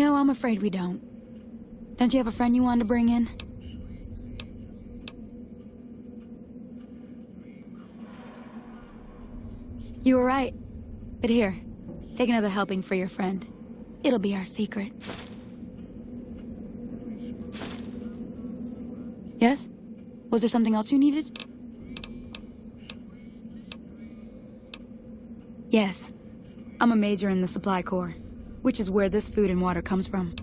No, I'm afraid we don't. Don't you have a friend you wanted to bring in? You were right. But here, take another helping for your friend. It'll be our secret. Yes? Was there something else you needed? Yes. I'm a major in the Supply Corps, which is where this food and water comes from.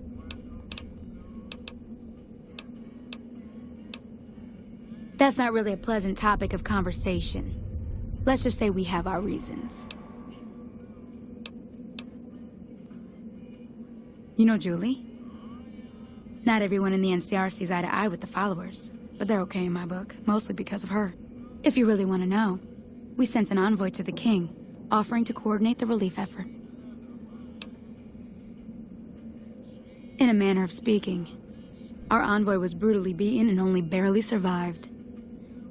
That's not really a pleasant topic of conversation. Let's just say we have our reasons. You know Julie? Not everyone in the NCR sees eye to eye with the followers, but they're okay in my book, mostly because of her. If you really want to know, we sent an envoy to the king, offering to coordinate the relief effort. In a manner of speaking, our envoy was brutally beaten and only barely survived.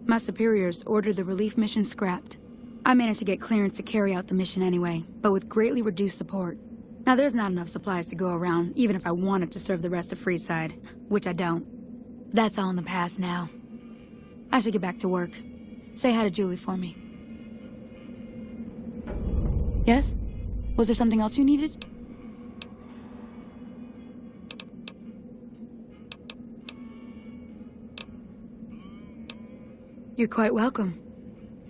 My superiors ordered the relief mission scrapped. I managed to get clearance to carry out the mission anyway, but with greatly reduced support. Now there's not enough supplies to go around, even if I wanted to serve the rest of Freeside, which I don't. That's all in the past now. I should get back to work. Say hi to Julie for me. Yes? Was there something else you needed? You're quite welcome.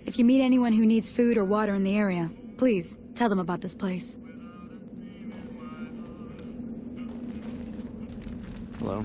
If you meet anyone who needs food or water in the area, please tell them about this place. Hello.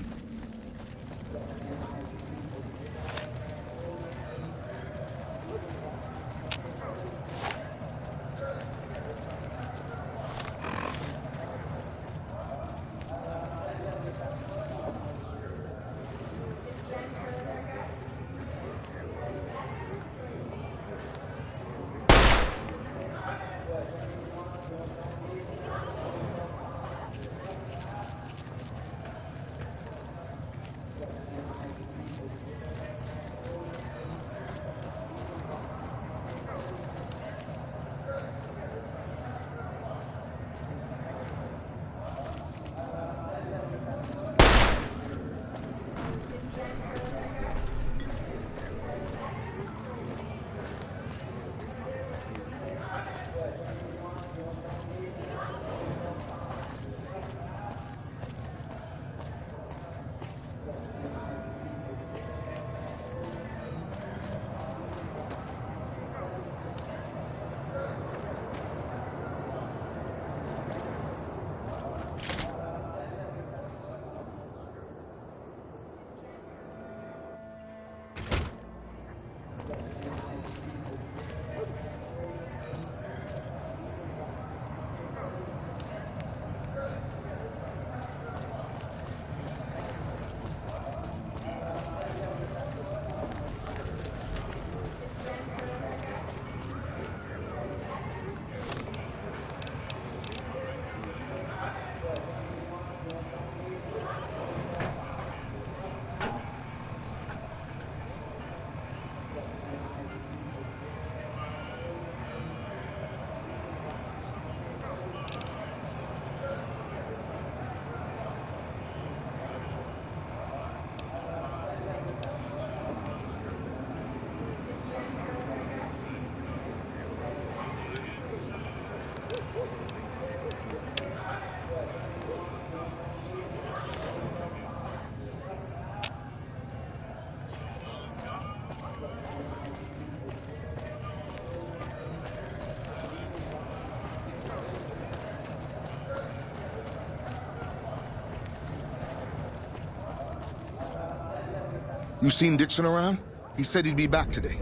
You seen Dixon around? He said he'd be back today.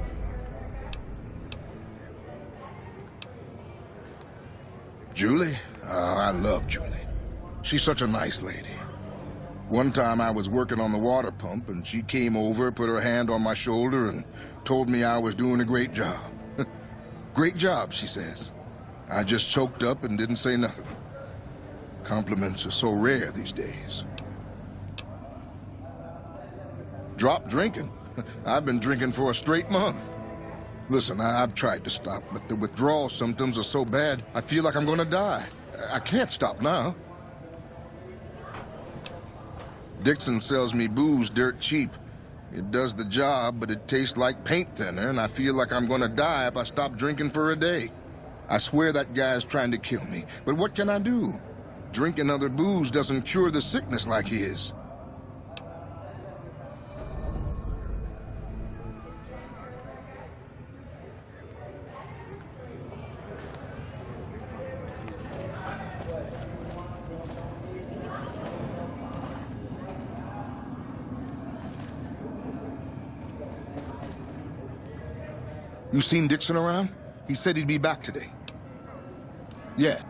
Julie? Oh, I love Julie. She's such a nice lady. One time I was working on the water pump and she came over, put her hand on my shoulder and told me I was doing a great job. Great job, she says. I just choked up and didn't say nothing. Compliments are so rare these days. Drop drinking. I've been drinking for a straight month. Listen, I've tried to stop, but the withdrawal symptoms are so bad, I feel like I'm gonna die. I can't stop now. Dixon sells me booze dirt cheap. It does the job, but it tastes like paint thinner, and I feel like I'm gonna die if I stop drinking for a day. I swear that guy's trying to kill me, but what can I do? Drinking other booze doesn't cure the sickness like his. You seen Dixon around? He said he'd be back today. Yeah.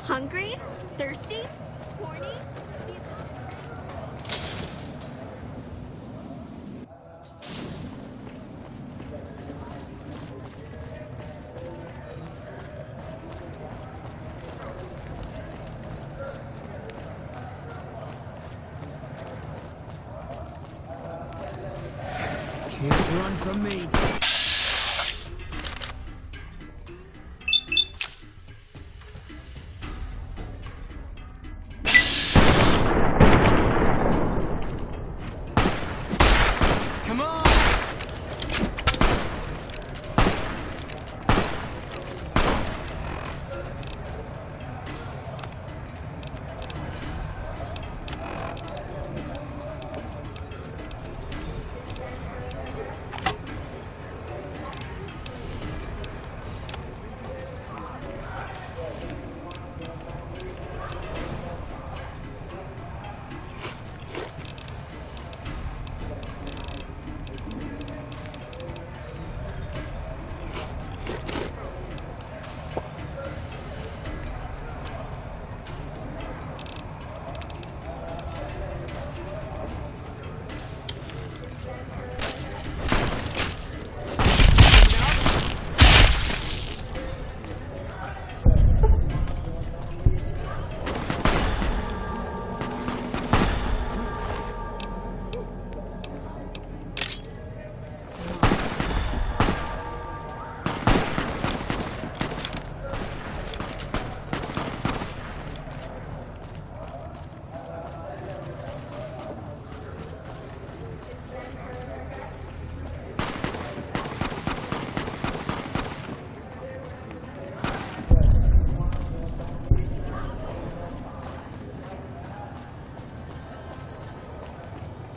Hungry? Thirsty? Horny? Can't run from me. Come on!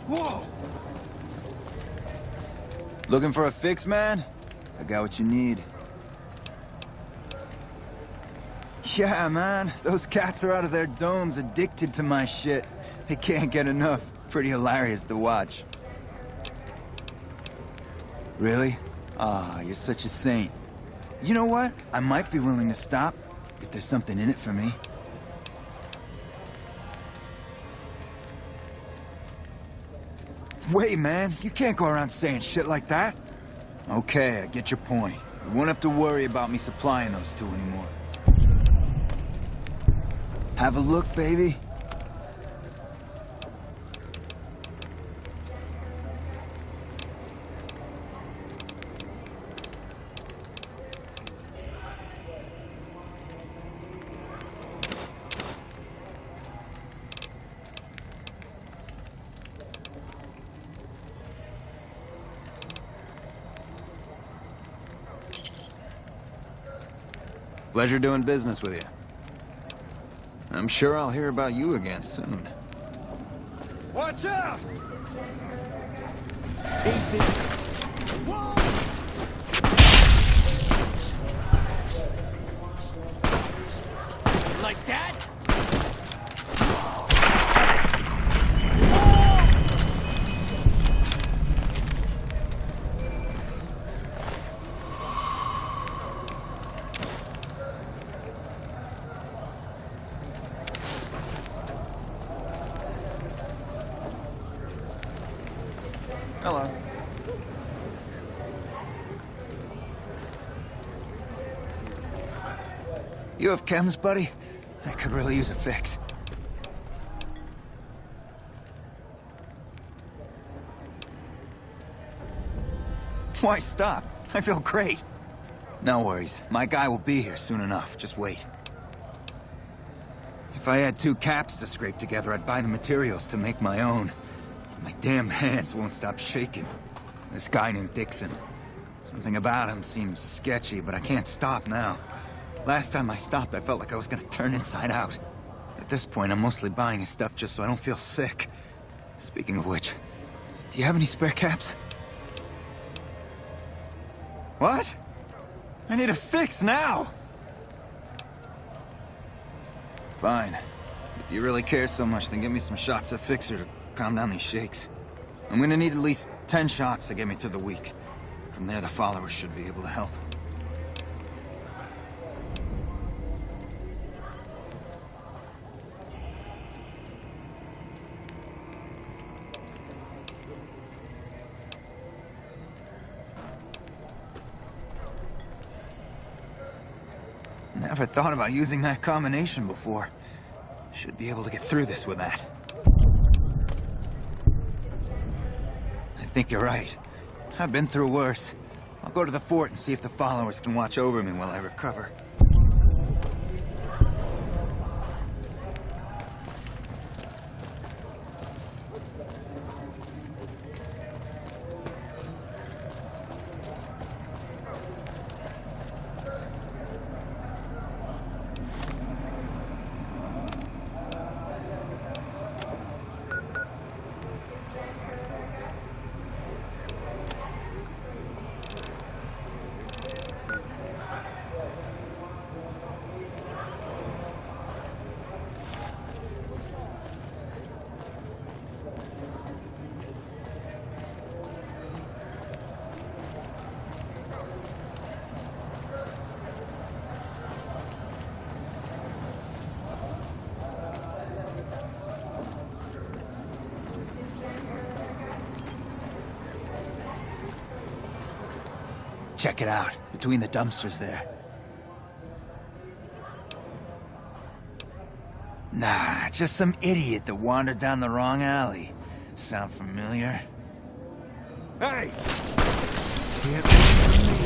Whoa! Looking for a fix, man? I got what you need. Yeah, man. Those cats are out of their domes addicted to my shit. They can't get enough. Pretty hilarious to watch. Really? Ah, you're such a saint. You know what? I might be willing to stop if there's something in it for me. Wait, man. You can't go around saying shit like that. Okay, I get your point. You won't have to worry about me supplying those two anymore. Have a look, baby. Pleasure doing business with you. I'm sure I'll hear about you again soon. Watch out! Eat this. Whoa! Like that? Hello. You have chems, buddy? I could really use a fix. Why stop? I feel great. No worries. My guy will be here soon enough. Just wait. If I had 2 caps to scrape together, I'd buy the materials to make my own. My damn hands won't stop shaking. This guy named Dixon. Something about him seems sketchy, but I can't stop now. Last time I stopped, I felt like I was gonna turn inside out. At this point, I'm mostly buying his stuff just so I don't feel sick. Speaking of which, do you have any spare caps? What? I need a fix now! Fine. If you really care so much, then give me some shots of Fixer to calm down these shakes. I'm gonna need at least 10 shots to get me through the week. From there, the followers should be able to help. Never thought about using that combination before. Should be able to get through this with that. I think you're right. I've been through worse. I'll go to the fort and see if the followers can watch over me while I recover. Check it out, between the dumpsters there. Nah, just some idiot that wandered down the wrong alley. Sound familiar? Hey! Can't run from me.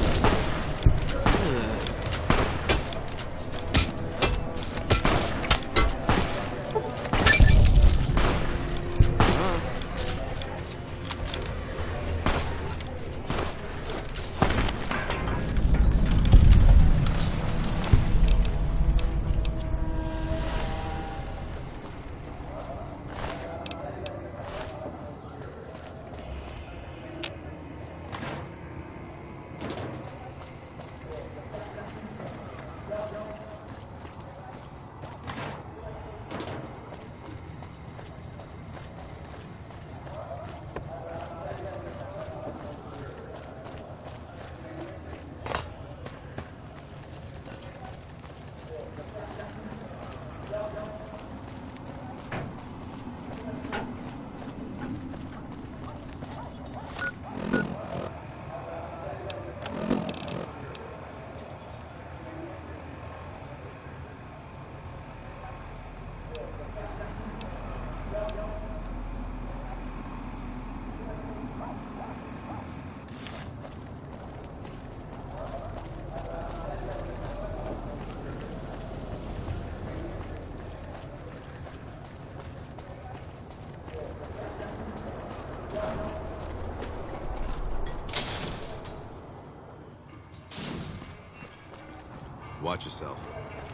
Watch yourself.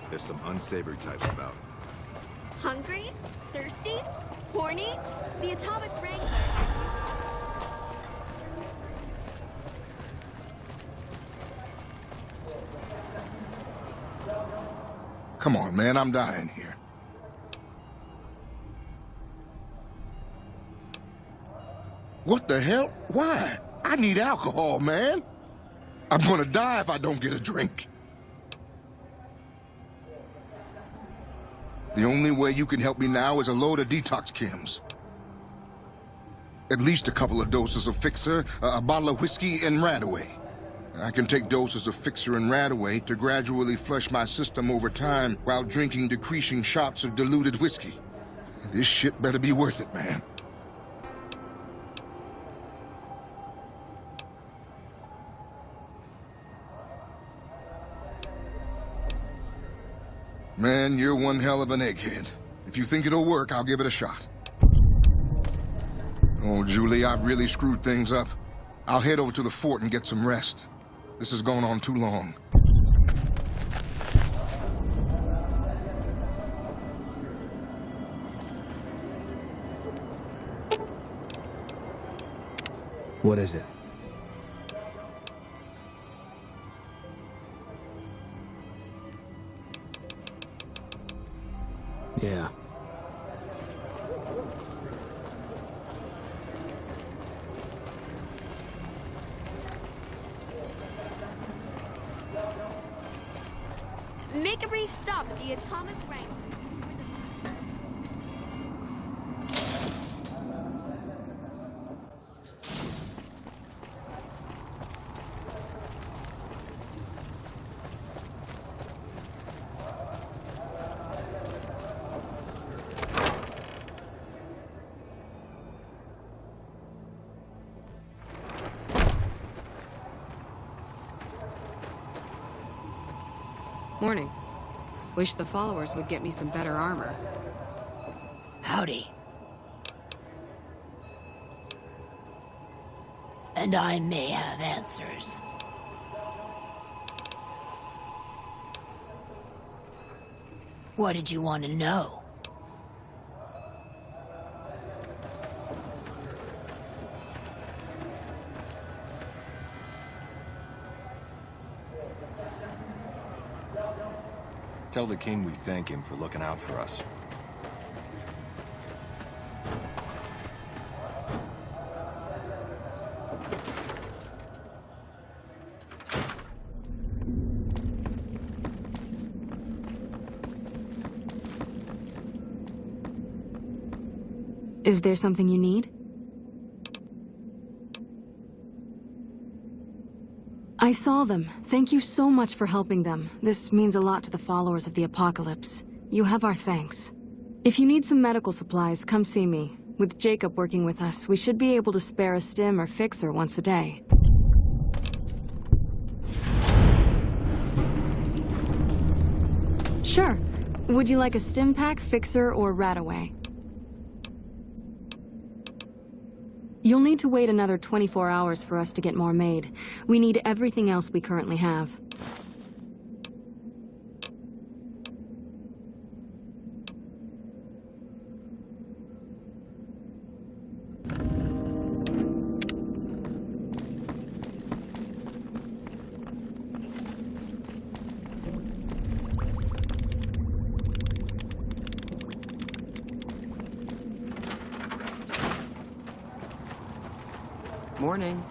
There's some unsavory types about. Hungry? Thirsty? Horny? The Atomic Wrangler. Come on, man, I'm dying here. What the hell? Why? I need alcohol, man. I'm gonna die if I don't get a drink. The only way you can help me now is a load of detox chems. At least a couple of doses of Fixer, a bottle of whiskey, and Radaway. I can take doses of Fixer and Radaway to gradually flush my system over time while drinking decreasing shots of diluted whiskey. This shit better be worth it, man. Man, you're one hell of an egghead. If you think it'll work, I'll give it a shot. Oh, Julie, I've really screwed things up. I'll head over to the fort and get some rest. This has gone on too long. What is it? Yeah. Make a brief stop at the Atomic Wrangler. Morning. Wish the followers would get me some better armor. Howdy. And I may have answers. What did you want to know? Tell the king we thank him for looking out for us. Is there something you need? I saw them. Thank you so much for helping them. This means a lot to the followers of the Apocalypse. You have our thanks. If you need some medical supplies, come see me. With Jacob working with us, we should be able to spare a stim or fixer once a day. Sure. Would you like a stim pack, fixer, or Radaway? You'll need to wait another 24 hours for us to get more made. We need everything else we currently have. Morning.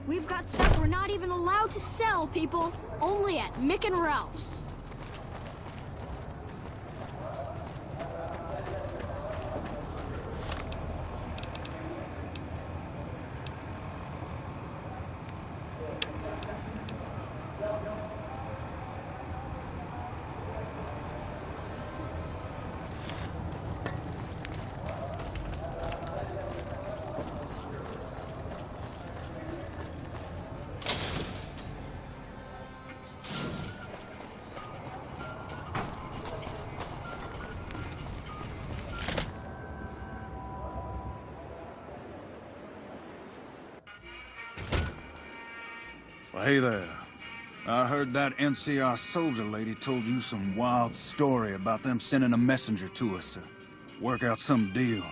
We've got stuff we're not even allowed to sell, people. Only at Mick and Ralph's. Well, hey there. I heard that NCR soldier lady told you some wild story about them sending a messenger to us to work out some deal.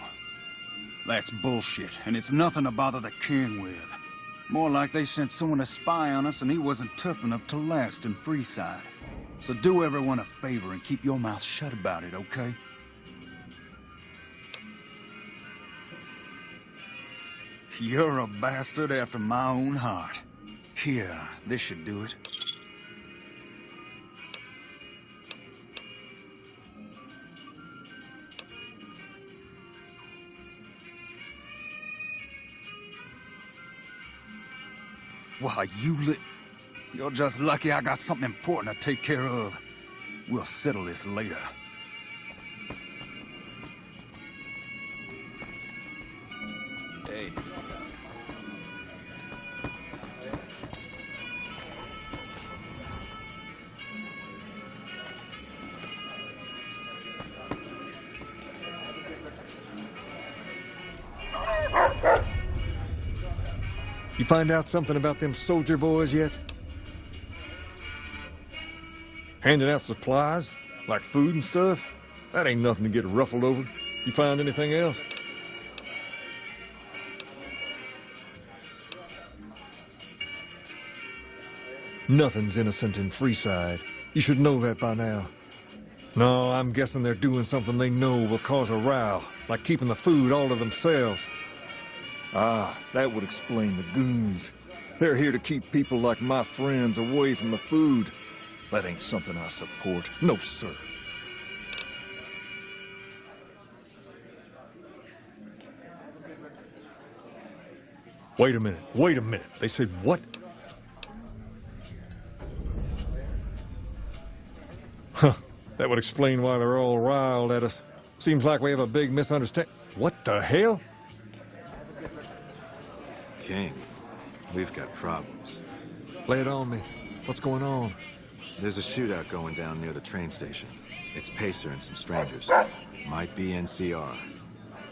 That's bullshit, and it's nothing to bother the king with. More like they sent someone to spy on us and he wasn't tough enough to last in Freeside. So do everyone a favor and keep your mouth shut about it, okay? You're a bastard after my own heart. Here, this should do it. Why, You're just lucky I got something important to take care of. We'll settle this later. Hey. You find out something about them soldier boys yet? Handing out supplies? Like food and stuff? That ain't nothing to get ruffled over. You find anything else? Nothing's innocent in Freeside. You should know that by now. No, I'm guessing they're doing something they know will cause a row, like keeping the food all to themselves. Ah, that would explain the goons. They're here to keep people like my friends away from the food. That ain't something I support. No, sir. Wait a minute. They said what? Huh, that would explain why they're all riled at us. Seems like we have a big misunderstanding. What the hell? King, we've got problems. Lay it on me. What's going on? There's a shootout going down near the train station. It's Pacer and some strangers. Might be NCR.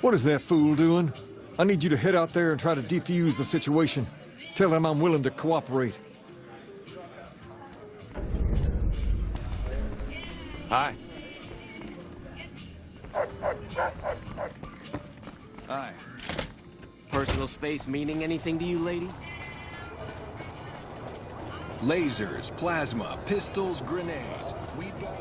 What is that fool doing? I need you to head out there and try to defuse the situation. Tell them I'm willing to cooperate. Hi. Aye. Personal space meaning anything to you, lady? Lasers, plasma, pistols, grenades. We've got...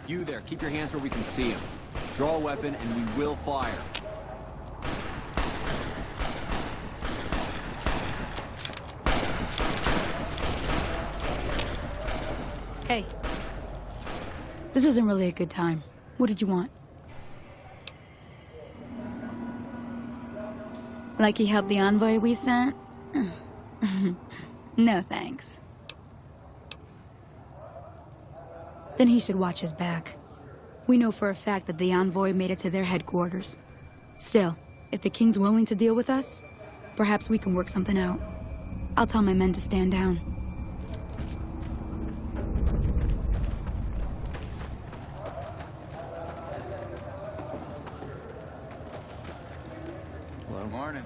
You there, keep your hands where we can see him. Draw a weapon and we will fire. Hey. This isn't really a good time. What did you want? Like he helped the envoy we sent? No thanks. Then he should watch his back. We know for a fact that the envoy made it to their headquarters. Still, if the king's willing to deal with us, perhaps we can work something out. I'll tell my men to stand down. Hello. Morning.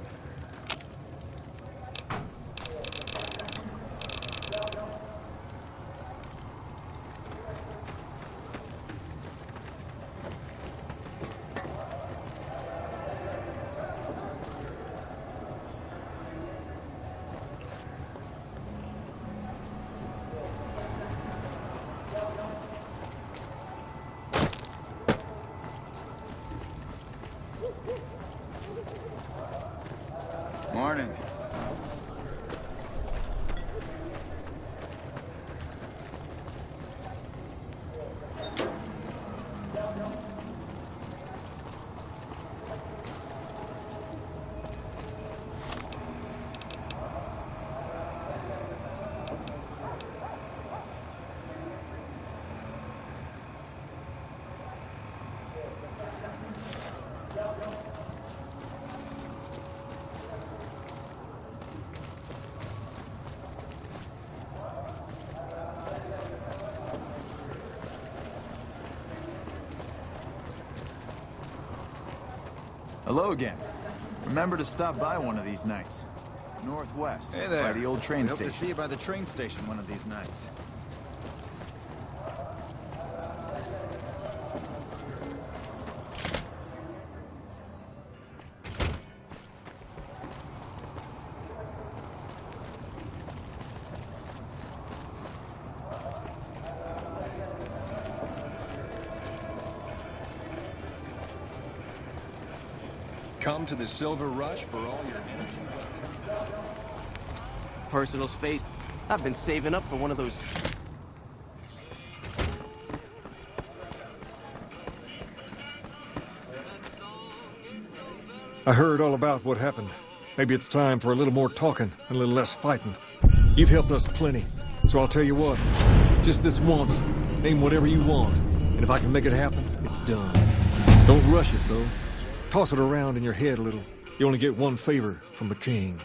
Morning. Hello again. Remember to stop by one of these nights. Northwest, Hey there. by the old train Hope station. to see you by the train station one of these nights. Come to the Silver Rush for all your energy. Personal space. I've been saving up for one of those. I heard all about what happened. Maybe it's time for a little more talking and a little less fighting. You've helped us plenty, so I'll tell you what. Just this once, name whatever you want, and if I can make it happen, it's done. Don't rush it, though. Toss it around in your head a little. You only get one favor from the king.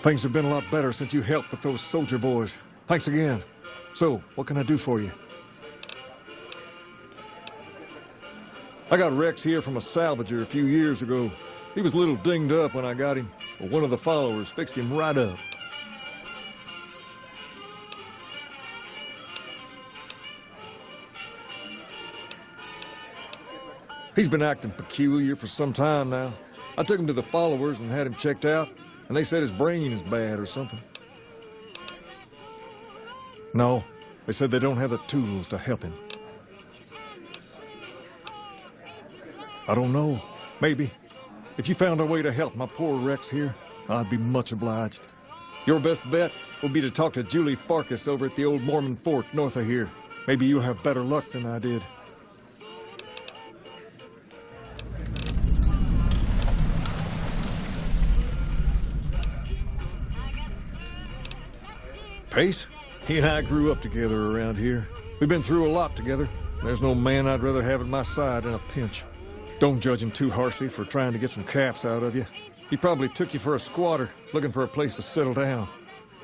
Things have been a lot better since you helped with those soldier boys. Thanks again. So, what can I do for you? I got Rex here from a salvager a few years ago. He was a little dinged up when I got him, but one of the followers fixed him right up. He's been acting peculiar for some time now. I took him to the followers and had him checked out, and they said his brain is bad or something. No, they said they don't have the tools to help him. I don't know. Maybe. If you found a way to help my poor Rex here, I'd be much obliged. Your best bet will be to talk to Julie Farkas over at the old Mormon fort north of here. Maybe you'll have better luck than I did. Pace? He and I grew up together around here. We've been through a lot together. There's no man I'd rather have at my side in a pinch. Don't judge him too harshly for trying to get some caps out of you. He probably took you for a squatter, looking for a place to settle down.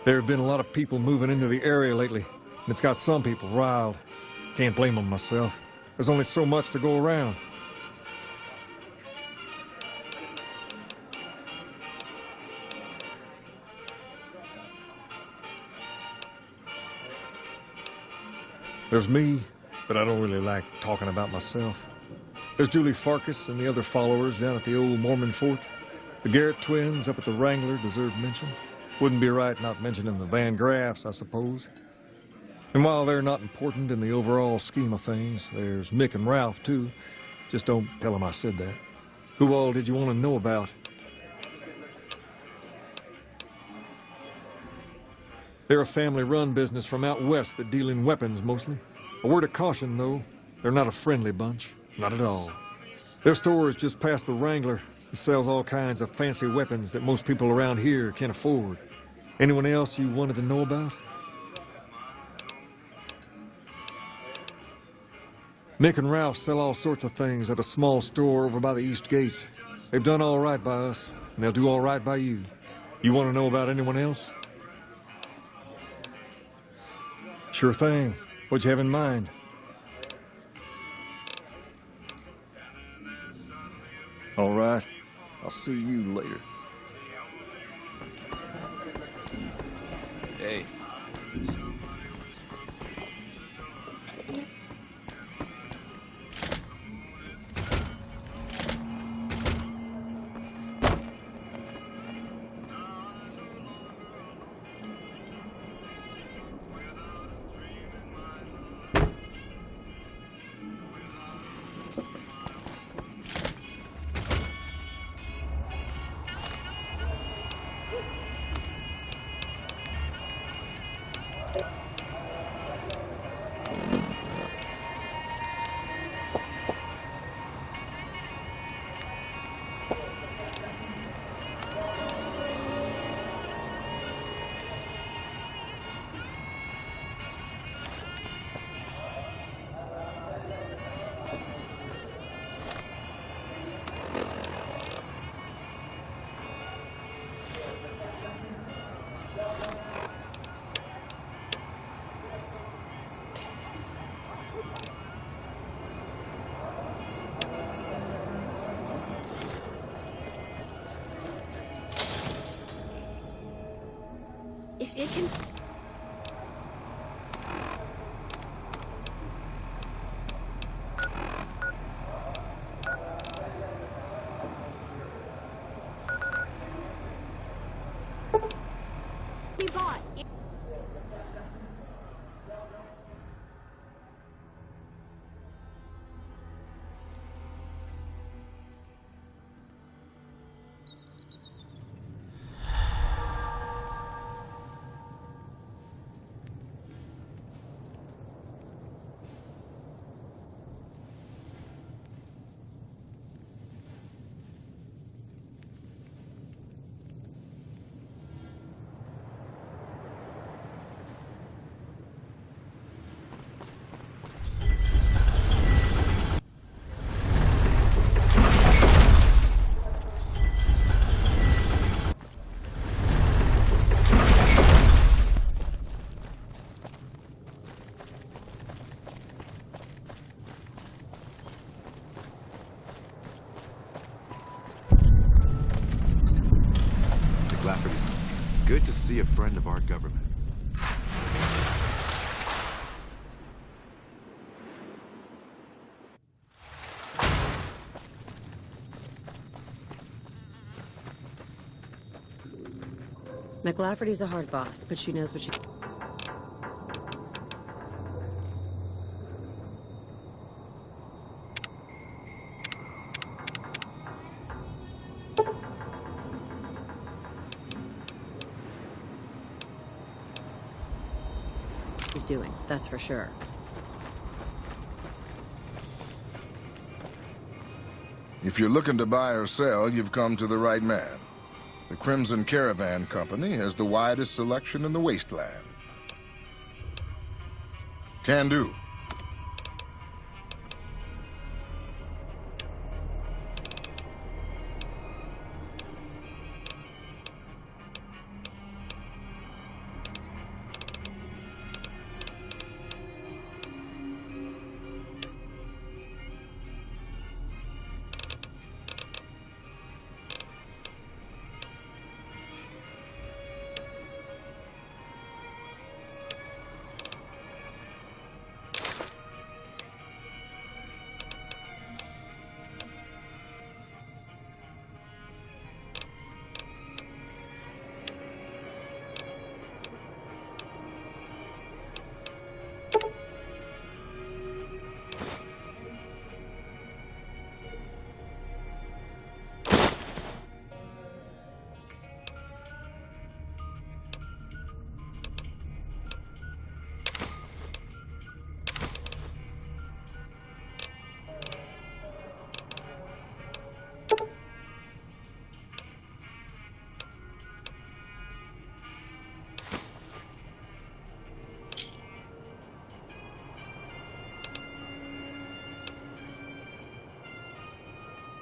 There have been a lot of people moving into the area lately, and it's got some people riled. Can't blame them myself. There's only so much to go around. There's me, but I don't really like talking about myself. There's Julie Farkas and the other followers down at the old Mormon fort. The Garrett twins up at the Wrangler deserve mention. Wouldn't be right not mentioning the Van Graffs, I suppose. And while they're not important in the overall scheme of things, there's Mick and Ralph, too. Just don't tell them I said that. Who all did you want to know about? They're a family-run business from out west that deal in weapons, mostly. A word of caution, though. They're not a friendly bunch. Not at all. Their store is just past the Wrangler. It sells all kinds of fancy weapons that most people around here can't afford. Anyone else you wanted to know about? Mick and Ralph sell all sorts of things at a small store over by the East Gate. They've done all right by us, and they'll do all right by you. You want to know about anyone else? Sure thing. What'd you have in mind? All right. I'll see you later. Hey. If it can... be bought. Lafferty's. Good to see a friend of our government. McLafferty's a hard boss, but she knows what she... he's doing, that's for sure. If you're looking to buy or sell, you've come to the right man. The Crimson Caravan Company has the widest selection in the wasteland. Can do.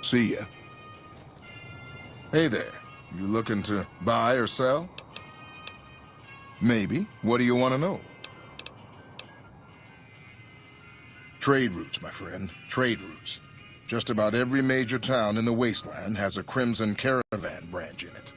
See ya. Hey there. You looking to buy or sell? Maybe. What do you want to know? Trade routes, my friend. Trade routes. Just about every major town in the wasteland has a Crimson Caravan branch in it.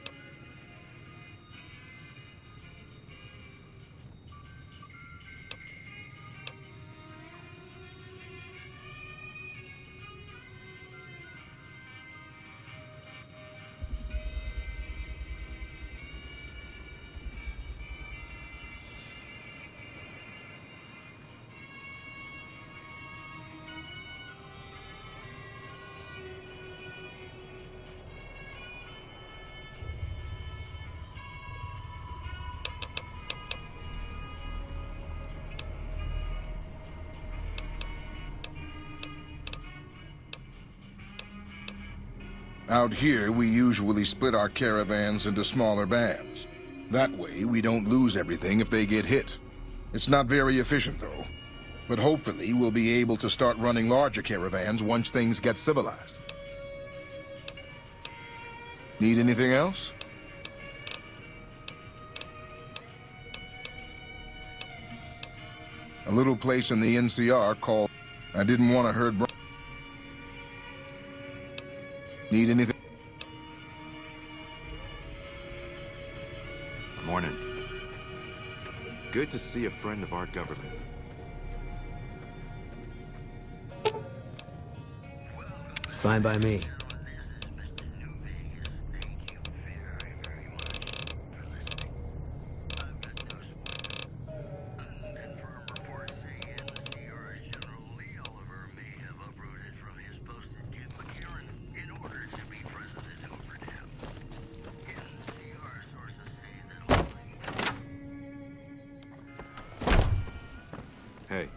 Out here, we usually split our caravans into smaller bands. That way, we don't lose everything if they get hit. It's not very efficient, though. But hopefully, we'll be able to start running larger caravans once things get civilized. Need anything else? A little place in the NCR called... I didn't want to hurt... Need anything? Morning. Good to see a friend of our government. Fine by me. Hey.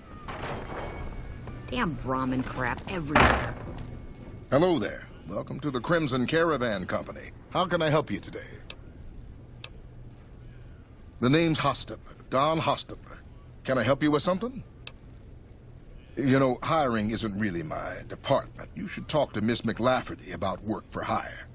Damn Brahmin crap everywhere. Hello there. Welcome to the Crimson Caravan Company. How can I help you today? The name's Hostetler, Don Hostetler. Can I help you with something? You know, hiring isn't really my department. You should talk to Miss McLafferty about work for hire.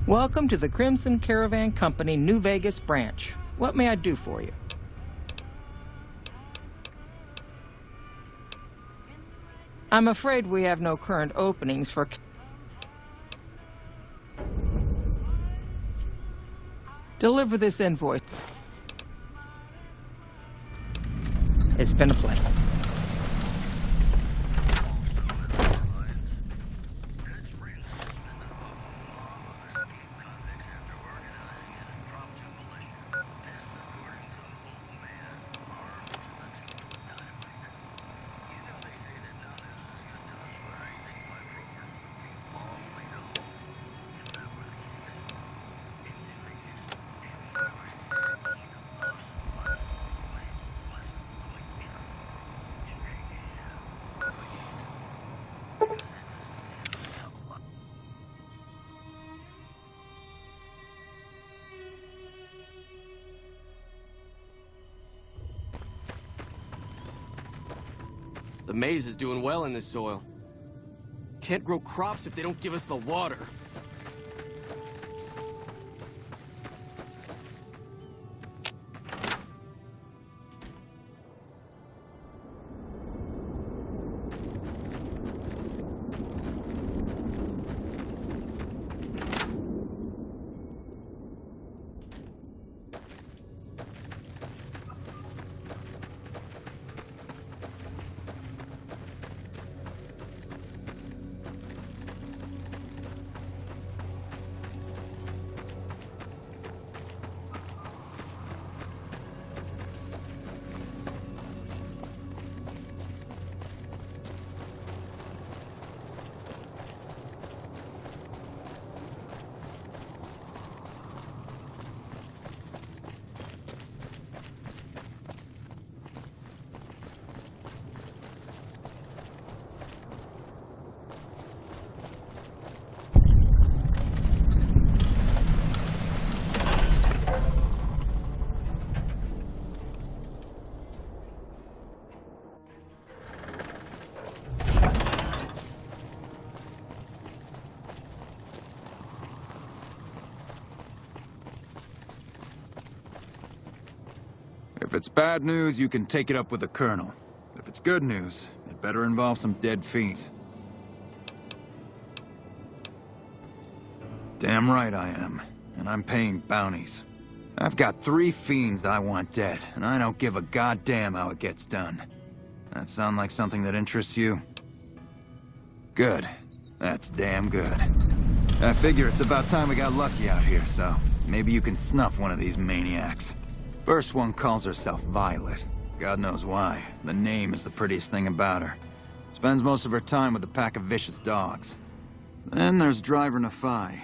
Welcome to the Crimson Caravan Company New Vegas branch. What may I do for you? I'm afraid we have no current openings for... Deliver this invoice. It's been a pleasure. The maize is doing well in this soil. Can't grow crops if they don't give us the water. If it's bad news, you can take it up with the Colonel. If it's good news, it better involve some dead fiends. Damn right I am. And I'm paying bounties. I've got 3 fiends I want dead, and I don't give a goddamn how it gets done. That sound like something that interests you? Good. That's damn good. I figure it's about time we got lucky out here, so maybe you can snuff one of these maniacs. First one calls herself Violet. God knows why. The name is the prettiest thing about her. Spends most of her time with a pack of vicious dogs. Then there's Driver Nafai.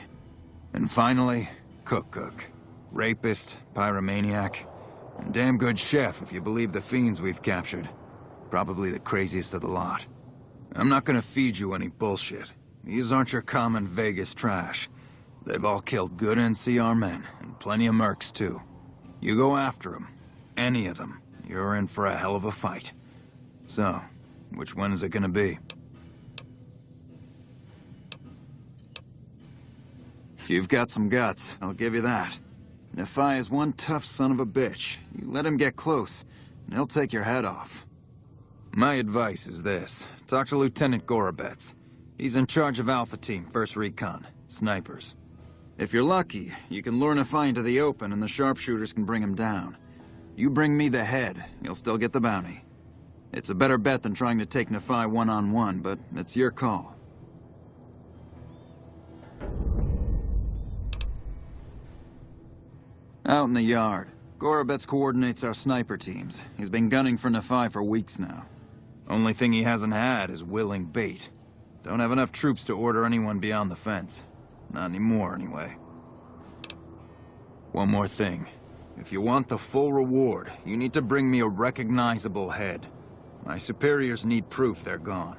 And finally, Cook. Rapist, pyromaniac, and damn good chef if you believe the fiends we've captured. Probably the craziest of the lot. I'm not gonna feed you any bullshit. These aren't your common Vegas trash. They've all killed good NCR men, and plenty of mercs too. You go after them, any of them, you're in for a hell of a fight. So, which one is it gonna be? You've got some guts, I'll give you that. Nafai is one tough son of a bitch. You let him get close, and he'll take your head off. My advice is this. Talk to Lieutenant Gorobets. He's in charge of Alpha Team, First Recon, snipers. If you're lucky, you can lure Nefai into the open and the sharpshooters can bring him down. You bring me the head, you'll still get the bounty. It's a better bet than trying to take Nefai one-on-one, but it's your call. Out in the yard, Gorobets coordinates our sniper teams. He's been gunning for Nefai for weeks now. Only thing he hasn't had is willing bait. Don't have enough troops to order anyone beyond the fence. Not anymore, anyway. One more thing. If you want the full reward, you need to bring me a recognizable head. My superiors need proof they're gone.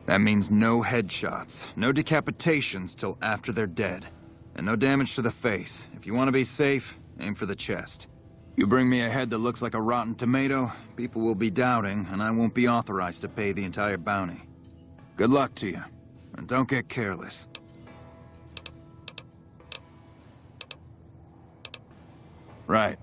That means no headshots, no decapitations till after they're dead, and no damage to the face. If you want to be safe, aim for the chest. You bring me a head that looks like a rotten tomato, people will be doubting, and I won't be authorized to pay the entire bounty. Good luck to you, and don't get careless. Right.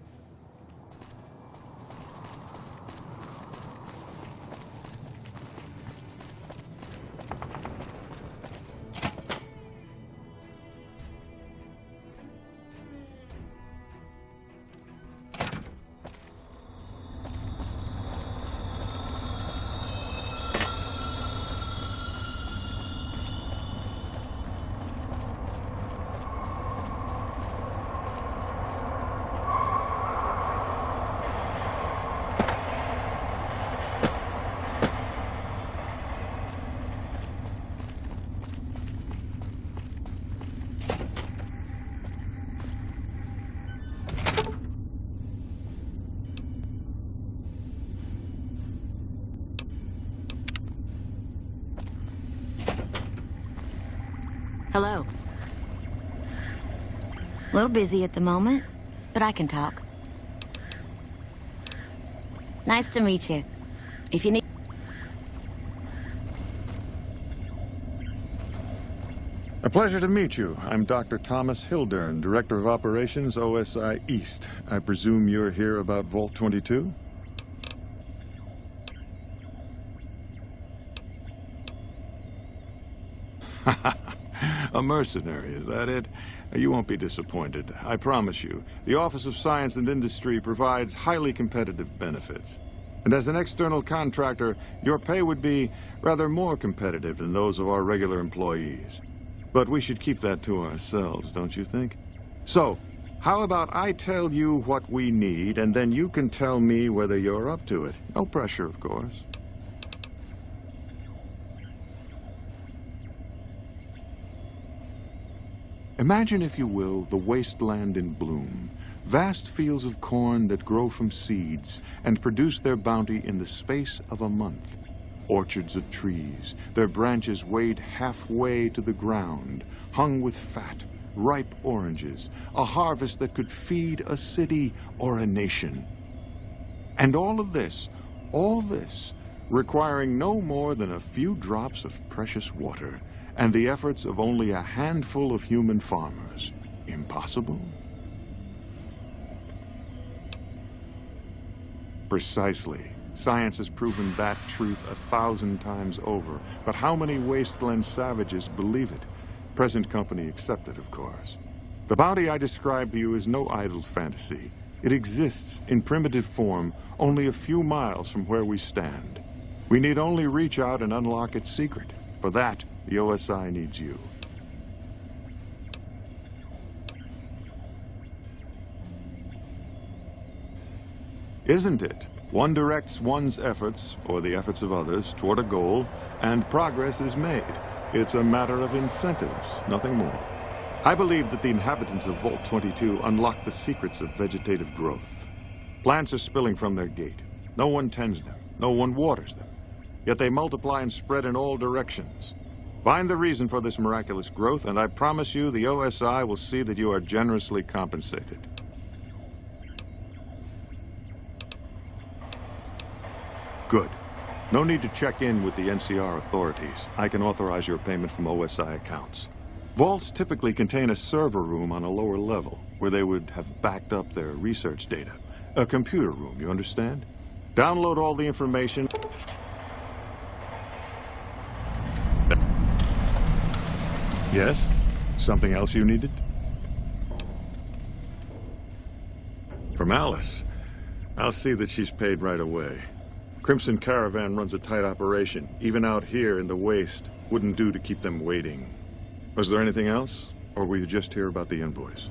Hello. A little busy at the moment, but I can talk. Nice to meet you. If you need... A pleasure to meet you. I'm Dr. Thomas Hildern, Director of Operations, OSI East. I presume you're here about Vault 22? A mercenary, is that it? You won't be disappointed, I promise you. The Office of Science and Industry provides highly competitive benefits. And as an external contractor, your pay would be rather more competitive than those of our regular employees. But we should keep that to ourselves, don't you think? So, how about I tell you what we need, and then you can tell me whether you're up to it. No pressure, of course. Imagine, if you will, the wasteland in bloom. Vast fields of corn that grow from seeds and produce their bounty in the space of a month. Orchards of trees, their branches weighed halfway to the ground, hung with fat, ripe oranges, a harvest that could feed a city or a nation. And all this, requiring no more than a few drops of precious water, and the efforts of only a handful of human farmers. Impossible? Precisely. Science has proven that truth 1,000 times over. But how many wasteland savages believe it? Present company accepted, of course. The bounty I described to you is no idle fantasy. It exists in primitive form only a few miles from where we stand. We need only reach out and unlock its secret. For that, the OSI needs you. Isn't it? One directs one's efforts, or the efforts of others, toward a goal, and progress is made. It's a matter of incentives, nothing more. I believe that the inhabitants of Vault 22 unlock the secrets of vegetative growth. Plants are spilling from their gate. No one tends them. No one waters them. Yet they multiply and spread in all directions. Find the reason for this miraculous growth, and I promise you the OSI will see that you are generously compensated. Good. No need to check in with the NCR authorities. I can authorize your payment from OSI accounts. Vaults typically contain a server room on a lower level, where they would have backed up their research data. A computer room, you understand? Download all the information. Yes? Something else you needed? From Alice. I'll see that she's paid right away. Crimson Caravan runs a tight operation. Even out here in the waste, wouldn't do to keep them waiting. Was there anything else? Or were you just here about the invoice?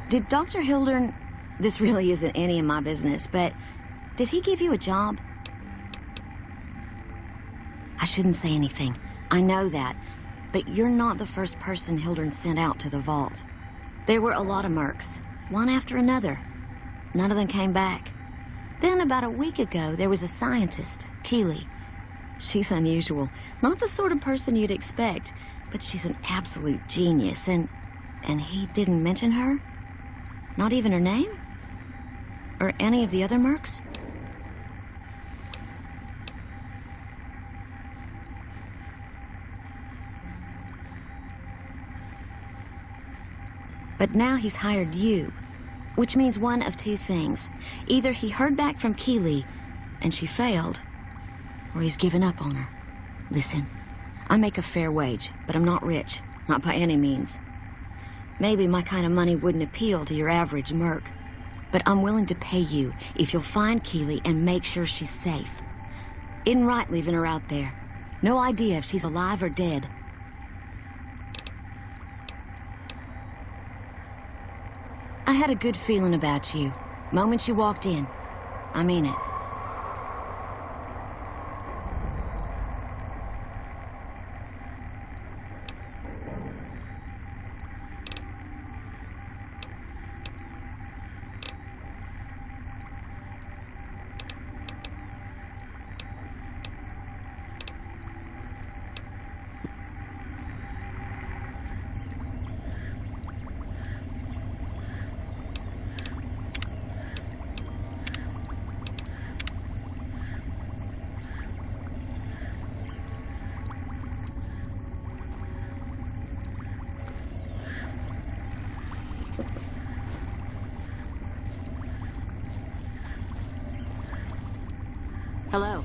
Did Dr. Hildern... This really isn't any of my business, but... Did he give you a job? I shouldn't say anything. I know that. But you're not the first person Hildern sent out to the vault. There were a lot of mercs, one after another. None of them came back. Then about a week ago, there was a scientist, Keeley. She's unusual. Not the sort of person you'd expect, but she's an absolute genius, and he didn't mention her? Not even her name? Or any of the other mercs? But now he's hired you, which means one of two things. Either he heard back from Keeley, and she failed, or he's given up on her. Listen, I make a fair wage, but I'm not rich, not by any means. Maybe my kind of money wouldn't appeal to your average merc, but I'm willing to pay you if you'll find Keeley and make sure she's safe. Isn't right leaving her out there. No idea if she's alive or dead. I had a good feeling about you. Moment you walked in. I mean it. Hello.